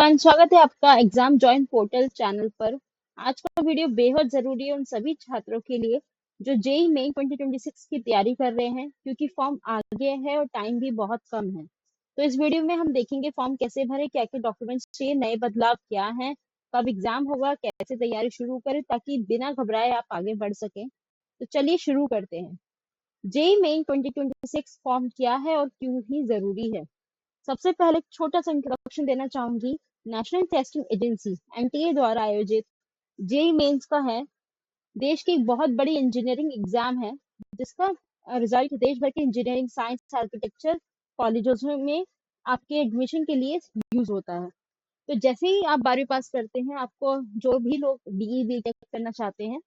Everyone, स्वागत है आपका एग्जाम जॉइन पोर्टल चैनल पर। आज का वीडियो बेहद जरूरी है उन सभी छात्रों के लिए जो जेई मेन 2026 की तैयारी कर रहे हैं, क्योंकि फॉर्म आ गया है और टाइम भी बहुत कम है। तो इस वीडियो में हम देखेंगे फॉर्म कैसे भरें, क्या क्या डॉक्यूमेंट्स चाहिए, नए बदलाव क्या हैं, कब एग्जाम होगा, कैसे तैयारी शुरू करें ताकि बिना घबराए आप आगे बढ़ सकें। तो चलिए शुरू करते हैं। जेई मेन 2026 फॉर्म क्या है और क्यों ही जरूरी है। सबसे पहले एक छोटा सा इंट्रोडक्शन देना चाहूंगी। नेशनल टेस्टिंग एजेंसी एनटीए द्वारा आयोजित जेई मेंस का है, देश की एक बहुत बड़ी इंजीनियरिंग एग्जाम है जिसका रिजल्ट देश भर के इंजीनियरिंग, साइंस, आर्किटेक्चर कॉलेजों में आपके एडमिशन के लिए यूज होता है। तो जैसे ही आप 12वीं पास करते हैं, आपको जो भी लोग बीई बीटेक करना चाहते हैं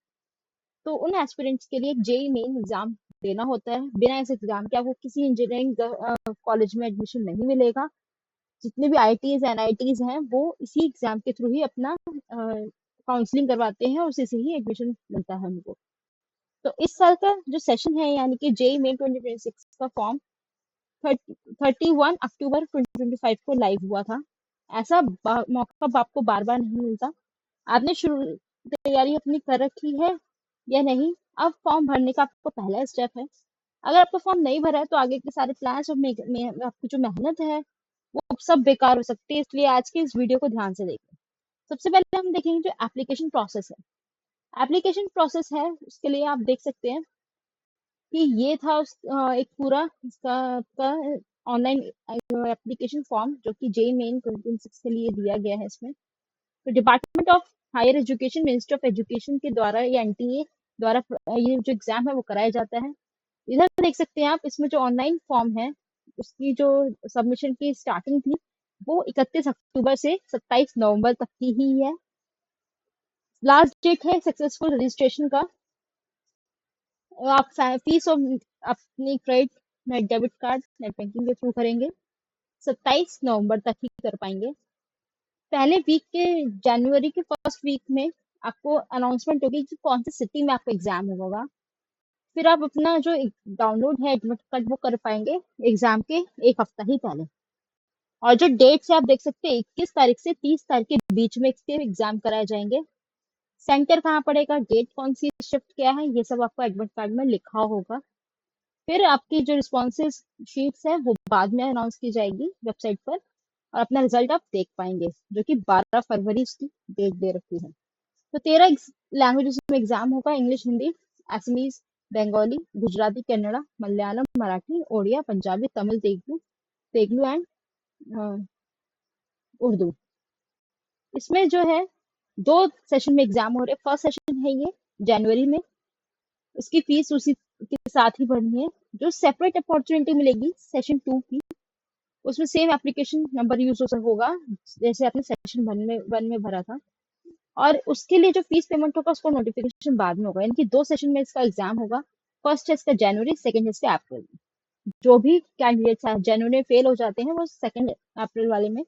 तो उन एस्पिरेंट्स के लिए जेई मेन एग्जाम देना होता है। बिना इस एग्जाम के आपको किसी इंजीनियरिंग कॉलेज में एडमिशन नहीं मिलेगा। जितने भी आईटीज एनआईटीज हैं वो इसी एग्जाम के थ्रू ही अपना काउंसलिंग करवाते हैं और उसी से ही एडमिशन मिलता है उनको। तो इस साल का जो सेशन है यानी कि जेई मेन 2026 का फॉर्म 31 अक्टूबर 2025 को लाइव हुआ था। ऐसा मौका आपको बार बार नहीं मिलता। आपने शुरू तैयारी अपनी कर रखी है या नहीं, अब फॉर्म भरने का आपको पहला स्टेप है। अगर आपका फॉर्म नहीं भरा है तो आगे के सारे प्लान्स और आपकी जो मेहनत है वो सब बेकार हो सकती है। इसलिए आज के इस वीडियो को ध्यान से देखें। सबसे पहले हम देखेंगे जो एप्लीकेशन प्रोसेस है। एप्लीकेशन प्रोसेस है उसके लिए आप देख सकते हैं कि ये था एक पूरा इसका ऑनलाइन एप्लीकेशन फॉर्म जो कि जेई मेन 2026 के लिए दिया गया है। इसमें तो department of higher education, ministry of education के द्वारा या एनटीए द्वारा ये जो एग्जाम है वो कराया जाता है। इधर देख सकते हैं आप, इसमें जो ऑनलाइन फॉर्म है उसकी जो सबमिशन की स्टार्टिंग थी वो 31 अक्टूबर से 27 नवंबर तक की ही है। लास्ट डेट है सक्सेसफुल रजिस्ट्रेशन का। आप फीस और अपनी credit net debit card net banking के थ्रू करेंगे, 27 नवंबर तक ही कर पाएंगे। पहले वीक के जनवरी के फर्स्ट वीक में आपको अनाउंसमेंट होगी कि कौन सी सिटी में आपका एग्जाम होगा। फिर आप अपना जो डाउनलोड है एडमिट कार्ड वो कर पाएंगे एग्जाम के एक हफ्ता ही पहले। और जो डेट से आप देख सकते हैं 21 तारीख से 30 तारीख के बीच में इसके एग्जाम कराए जाएंगे। सेंटर कहाँ पड़ेगा, डेट कौन सी, शिफ्ट क्या है, ये सब आपको एडमिट कार्ड में लिखा होगा। फिर आपकी जो रिस्पॉन्सेज शीट्स है वो बाद में अनाउंस की जाएगी वेबसाइट पर और अपना रिजल्ट आप देख पाएंगे, जो कि 12 फरवरी उसकी डेट दे रखी है। तो 13 लैंग्वेजेस में एग्जाम होगा, English, Hindi, Assamese, Bengali, Gujarati, Kannada, Malayalam, Marathi, Odia, Punjabi, Tamil, Telugu and Urdu. इसमें जो है 2 सेशन में एग्जाम हो रहे हैं। फर्स्ट सेशन है ये जनवरी में, उसकी फीस उसी के साथ ही भरनी है। जो सेपरेट अपॉर्चुनिटी मिलेगी सेशन 2 की, उसमें सेम एप्लीकेशन नंबर यूज होगा जैसे आपने सेशन 1 में भरा था। और उसके लिए जो फीस पेमेंट होगा उसका नोटिफिकेशन बाद में होगा, यानी कि 2 सेशन में इसका एग्जाम होगा। फर्स्ट है इसका जनवरी, सेकंड है इसका अप्रैल में। जो भी कैंडिडेट्स जनवरी में फेल हो जाते हैं वो सेकंड अप्रैल वाले में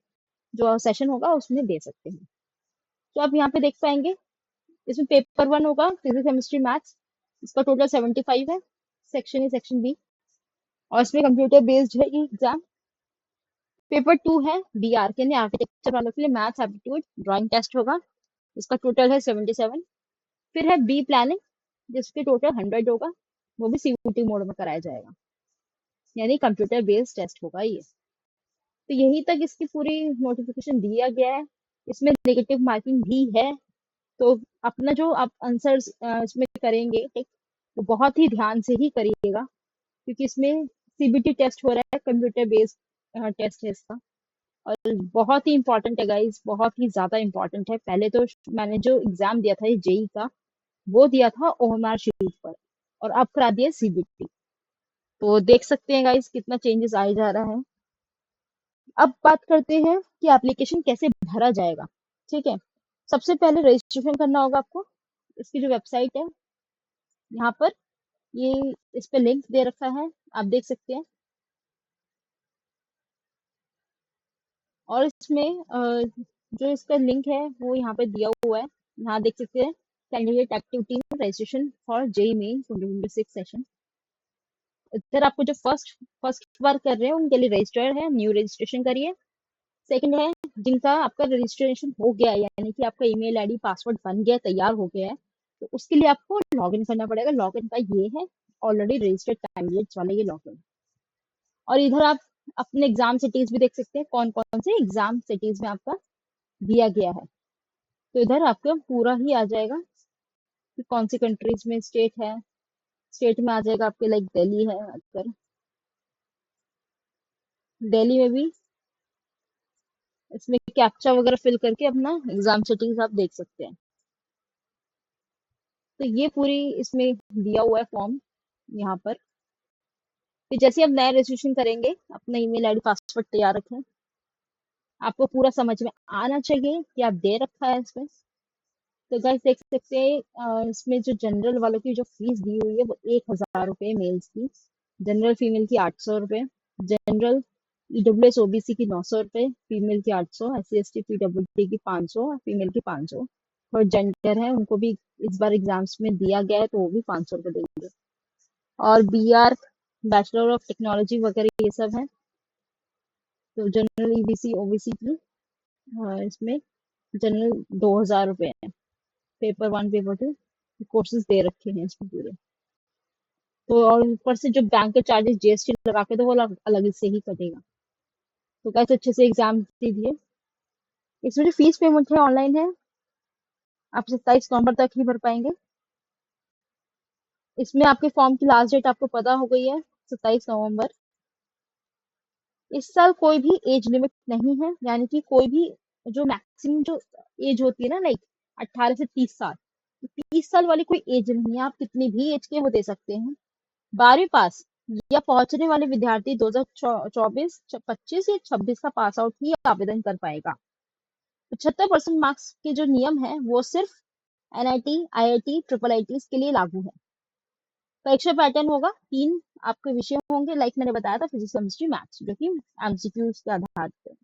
जो सेशन होगा उसमें दे सकते हैं। तो आप यहाँ पे देख पाएंगे इसमें पेपर 1 होगा फिजिक्स, केमिस्ट्री, मैथ्स, इसका टोटल 75 है। सेक्शन ए, सेक्शन बी, और इसमें कंप्यूटर बेस्ड है ये एग्जाम। पेपर 2 है बीआर के लिए, आर्किटेक्चर वालों के लिए, मैथ्स एप्टीट्यूड ड्राइंग टेस्ट होगा, इसका टोटल है 77। फिर है बी प्लानिंग जिसके टोटल 100 होगा, वो भी सीयूटी मोड में कराया जाएगा, यानी कंप्यूटर बेस्ड टेस्ट होगा ये। तो यही तक इसकी पूरी नोटिफिकेशन दिया गया है। इसमें नेगेटिव मार्किंग भी है, तो अपना जो आप आंसर्स इसमें करेंगे ठीक, वो बहुत ही ध्यान से ही करिएगा, क्योंकि इसमें सीबीटी टेस्ट हो रहा है, कंप्यूटर बेस्ड टेस्ट है इसका। और बहुत ही इंपॉर्टेंट है गाइस, बहुत ही ज्यादा इंपॉर्टेंट है। पहले तो मैंने जो एग्जाम दिया था ये जेई का, वो दिया था ओएमआर शीट पर, और अब करा दिया सीबीटी। तो देख सकते हैं गाइस कितना चेंजेस आए जा रहा है। अब बात करते हैं कि एप्लीकेशन कैसे भरा जाएगा। ठीक है, सबसे पहले रजिस्ट्रेशन करना होगा आपको। इसकी जो वेबसाइट है यहाँ पर, ये इस पे लिंक दे रखा है, आप देख सकते हैं। और इसमें जो इसका लिंक है वो यहाँ पे दिया हुआ है, यहाँ देख सकते हैं candidate activity registration for JEE main 2026 session. इधर आपको जो फर्स्ट बार कर रहे हैं उनके लिए रजिस्टर है, न्यू रजिस्ट्रेशन करिए। सेकंड है जिनका आपका रजिस्ट्रेशन हो गया है, यानी कि आपका ईमेल आईडी पासवर्ड बन गया, तैयार हो गया है, तो उसके लिए आपको लॉगिन करना पड़ेगा। लॉगिन का ये है ऑलरेडी रजिस्टर्ड कैंडिडेट्स वाले ये लॉगिन। और इधर आप अपने एग्जाम सिटीज भी देख सकते हैं, कौन कौन से एग्जाम सिटीज में आपका दिया गया है। तो इधर आपका पूरा ही आ जाएगा कि कौन सी कंट्रीज में स्टेट है। स्टेट में आ जाएगा आपके लाइक दिल्ली है, अगर दिल्ली में भी इसमें कैप्चा वगैरह फिल करके अपना एग्जाम सिटीज आप देख सकते हैं। तो ये पूरी इसमें दिया हुआ है फॉर्म यहाँ पर। फिर जैसे आप नया रजिस्ट्रेशन करेंगे, अपना ईमेल आईडी पासवर्ड तैयार रखें। आपको पूरा समझ में आना चाहिए कि आप दे रखा है इसमें। तो गाइस देख सकते हैं इसमें जो जनरल वालों की जो फीस दी हुई है वो 1,000 रुपये मेल्स की, जनरल फीमेल की 800 रुपये, जनरल ईडब्ल्यूएस ओबीसी की 900 रुपये, फीमेल की 800, SC ST PWD की 500, फीमेल की 500। और जेंडर है उनको भी इस बार एग्जाम्स में दिया गया है तो वो भी 500 रुपये देंगे। और BR बैचलर ऑफ टेक्नोलॉजी वगैरह ये सब है। तो जनरल EBC OBC की इसमें जनरल 2,000 रुपये है। पेपर 1 पेपर 2 कोर्सेज दे रखे हैं इसमें पूरे। तो और ऊपर से जो बैंक के चार्जेस GST लगा के तो वो अलग अलग से ही कटेगा। तो कैसे अच्छे से एग्जाम दीजिए। इसमें जो फीस पेमेंट है ऑनलाइन है, आप 27 नवंबर तक ही भर पाएंगे। इसमें आपके फॉर्म की लास्ट डेट आपको पता हो गई है, 27 नवंबर। इस साल कोई भी एज लिमिट नहीं है, यानी कि कोई भी जो मैक्सिमम जो एज होती है ना, लाइक 18 से 30 साल, तो 30 साल वाली कोई एज नहीं है। आप कितनी भी एज के वो दे सकते हैं। 12वीं पास या पहुंचने वाले विद्यार्थी 2024 25 या 26 का पास आउट ही आवेदन कर पाएगा। 75% मार्क्स के जो नियम है वो सिर्फ NIT IIT IIIT के लिए लागू है। परीक्षा पैटर्न होगा, 3 आपके विषय होंगे, लाइक मैंने बताया था, फिजिक्स केमिस्ट्री मैथ्स, जो कि MCQ के आधार पर।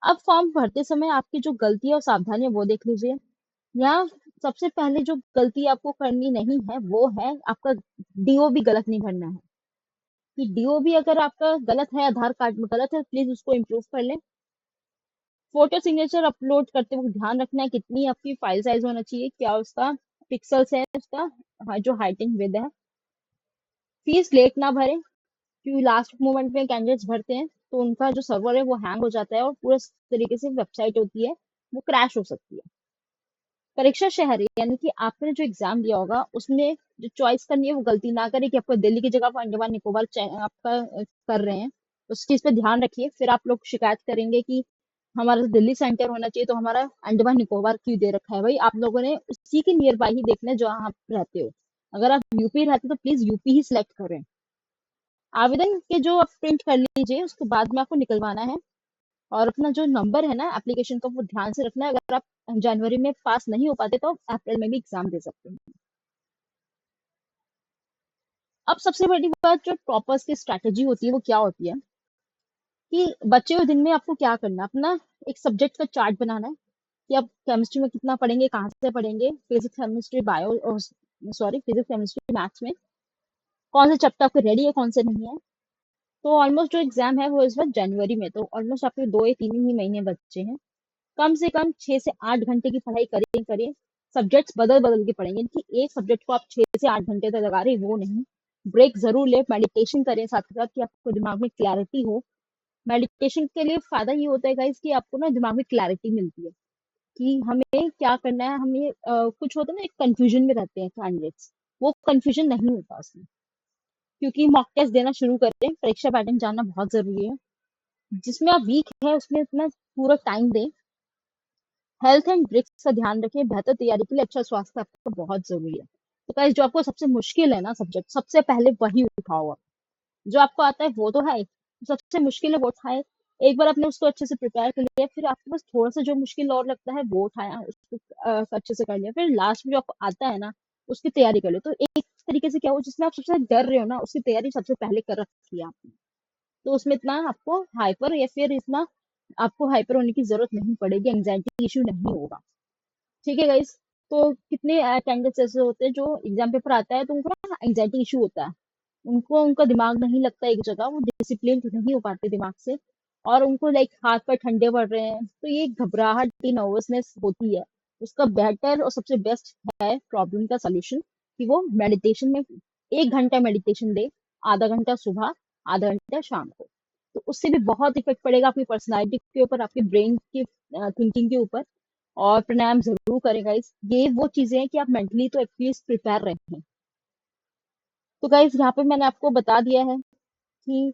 अब फॉर्म भरते समय आपकी जो गलती और सावधानी है वो देख लीजिए। यहाँ सबसे पहले जो गलती आपको करनी नहीं है वो है आपका DOB गलत नहीं भरना है। कि DOB अगर आपका गलत है, आधार कार्ड में गलत है, प्लीज उसको इम्प्रूव कर लें। फोटो सिग्नेचर अपलोड करते वक्त ध्यान रखना है कितनी आपकी फाइल साइज होना चाहिए, क्या उसका पिक्सल्स है, उसका जो हाइट एंड विड्थ है। फीस लेट ना भरें, क्योंकि लास्ट मोमेंट में कैंडिडेट्स भरते हैं तो उनका जो सर्वर है वो हैंग हो जाता है और पूरा तरीके से वेबसाइट होती है वो क्रैश हो सकती है। परीक्षा शहर यानी कि आपने जो एग्जाम दिया होगा उसमें जो चॉइस करनी है वो गलती ना करें कि आपको दिल्ली की जगह आप अंडमान निकोबार आपका कर रहे हैं। उस चीज पे ध्यान रखिए। फिर आप लोग शिकायत करेंगे कि हमारा तो दिल्ली सेंटर होना चाहिए तो हमारा अंडमान निकोबार क्यों दे रखा है। भाई आप लोगों ने उसी के नियर बाई ही देखना है जहाँ आप रहते हो। अगर आप यूपी रहते हो तो प्लीज यूपी ही सिलेक्ट करें। आवेदन के जो आप प्रिंट कर लीजिए, उसके बाद में आपको निकलवाना है। और अपना जो नंबर है ना एप्लीकेशन का वो ध्यान से रखना है। अगर आप जनवरी में पास नहीं हो पाते तो अप्रैल में भी एग्जाम दे सकते हैं। अब सबसे बड़ी बात जो टॉपर्स की स्ट्रैटेजी होती है वो क्या होती है कि बचे हुए दिन में आपको क्या करना है, अपना एक सब्जेक्ट का चार्ट बनाना है कि आप केमिस्ट्री में कितना पढ़ेंगे, कहाँ से पढ़ेंगे, physics chemistry bio sorry physics chemistry maths में कौन से चैप्टर आपके रेडी है, कौन से नहीं है। तो ऑलमोस्ट जो एग्जाम है वो इस बार जनवरी में, तो ऑलमोस्ट आपके 2 या 3 ही महीने बचे हैं। कम से कम 6 से 8 घंटे की पढ़ाई करिए। सब्जेक्ट्स बदल बदल के पढ़ेंगे कि एक सब्जेक्ट को आप 6 से 8 घंटे तक लगा रहे हैं, वो नहीं। ब्रेक जरूर ले, मेडिटेशन करें साथ साथ कि आपको दिमाग में क्लैरिटी हो। मेडिटेशन के लिए फायदा ये होता है गाइस कि आपको ना दिमाग में क्लैरिटी मिलती है कि हमें क्या करना है। हमें कुछ होता है ना, एक कंफ्यूजन में रहते हैं कैंडिडेट्स, वो कंफ्यूजन नहीं होता उसमें। क्योंकि मॉक टेस्ट देना शुरू करें, परीक्षा पैटर्न जानना बहुत जरूरी है। जिसमें आप वीक है उसमें अपना पूरा टाइम दें। हेल्थ एंड ब्रेक्स का ध्यान रखें। बेहतर तैयारी के लिए अच्छा स्वास्थ्य आपको बहुत जरूरी है। तो गाइस जो आपको सबसे मुश्किल है ना सब्जेक्ट, सबसे पहले वही उठाओ। आप जो आपको आता है वो तो है, सबसे मुश्किल है वो उठाए। एक बार आपने उसको अच्छे से प्रिपेयर कर लिया, फिर आपको बस थोड़ा सा जो मुश्किल और लगता है वो उठाया, उसको अच्छे से कर लिया, फिर लास्ट में जो आपको आता है ना उसकी तैयारी कर लो। तो एक तरीके से क्या हो, जिसमें आप सबसे डर रहे हो ना उसकी तैयारी सबसे पहले कर रखी है आपने। तो उसमें इतना आपको हाइपर या फिर इतना आपको हाइपर होने की जरूरत नहीं पड़ेगी, एंजाइटी इश्यू नहीं होगा। ठीक है गाइस। तो कितने कैंडिडेट्स ऐसे होते हैं जो एग्जाम पेपर आता है तो उनको ना एंजाइटी इशू होता है, उनको उनका दिमाग नहीं लगता एक जगह, वो डिसिप्लिन नहीं हो पाते दिमाग से, और उनको लाइक हाथ पर ठंडे पड़ रहे हैं, तो ये घबराहट की नर्वसनेस होती है। उसका बेटर और सबसे बेस्ट है प्रॉब्लम का सोल्यूशन कि वो मेडिटेशन में 1 घंटा मेडिटेशन दे, आधा घंटा सुबह, आधा घंटा शाम को। तो उससे भी बहुत इफेक्ट पड़ेगा आपकी पर्सनालिटी के ऊपर, आपके ब्रेन की थिंकिंग के ऊपर। और प्राणायाम जरूर करें गाइस, ये वो चीजें हैं कि आप मेंटली तो एटलीस्ट प्रिपेयर रहें। तो गाइस यहाँ पे मैंने आपको बता दिया है कि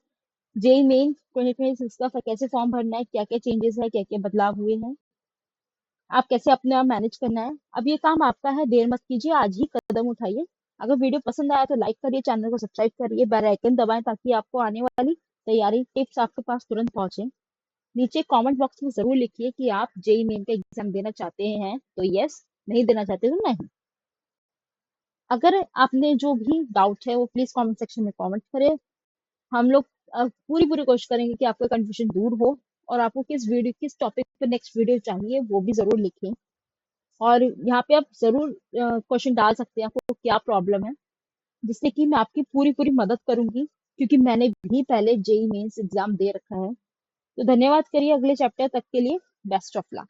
जेई मेन 2026 का कैसे फॉर्म भरना है, क्या क्या चेंजेस है, क्या क्या बदलाव हुए हैं, आप कैसे अपने आप मैनेज करना है। अब ये काम आपका है, देर मत कीजिए, आज ही कदम उठाइए। अगर वीडियो पसंद आया तो लाइक करिए, चैनल को सब्सक्राइब करिए, बेल आइकन दबाएं ताकि आपको आने वाली तैयारी टिप्स आपके पास तुरंत पहुंचे। नीचे कमेंट बॉक्स में जरूर लिखिए कि आप जेई मेन का एग्जाम देना चाहते हैं तो यस, नहीं देना चाहते तो नहीं। अगर आपने जो भी डाउट है वो प्लीज कमेंट सेक्शन में कमेंट करें। हम लोग पूरी पूरी कोशिश करेंगे कि आपका कंफ्यूजन दूर हो। और आपको किस टॉपिक पे नेक्स्ट वीडियो चाहिए वो भी जरूर लिखें। और यहाँ पे आप जरूर क्वेश्चन डाल सकते हैं, आपको क्या प्रॉब्लम है, जिससे कि मैं आपकी पूरी पूरी मदद करूंगी, क्योंकि मैंने भी पहले जेई मेंस एग्जाम दे रखा है। तो धन्यवाद करिए, अगले चैप्टर तक के लिए बेस्ट ऑफ लक।